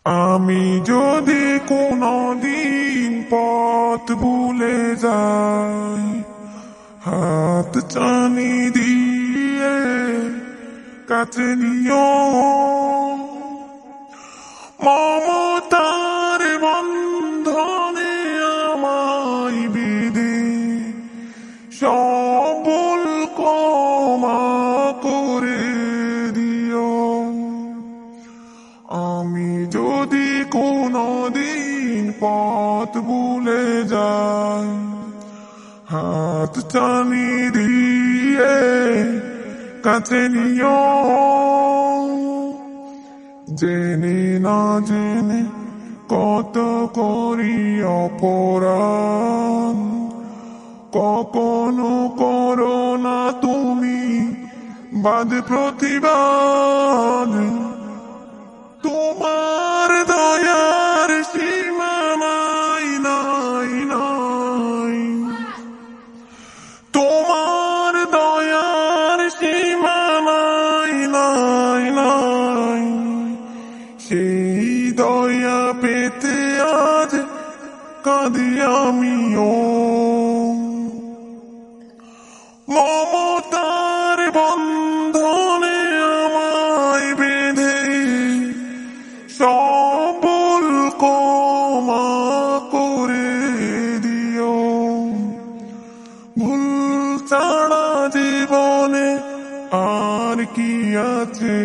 আমি যদি কোনদিন পথ ভুলে যাই, হাত চানি দিয়ে কাছে নিও, মমতার বন্ধনে আমায় বেঁধে সবল ক্ষমা করে দিও। আমি যদি কোনদিন পথ ভুলে যাই, হাত টানি দিয়ে কাছে নিও, জেনে না জেনে কত করি অপরাধ, কখনো করো না তুমি বাদ প্রতিবাদ। তোমার দয়ার সীমা নাই নাই নাই, তোমার দয়ার সীমা নাই নাই নাই। সেই দয়া পেতে আজ কাঁদি আমিও, মমতার বন্ধনে আমায় বেঁধে সবল ক্ষমা করে দিও। ভুল ছাড়া জীবনে আর কি আছে,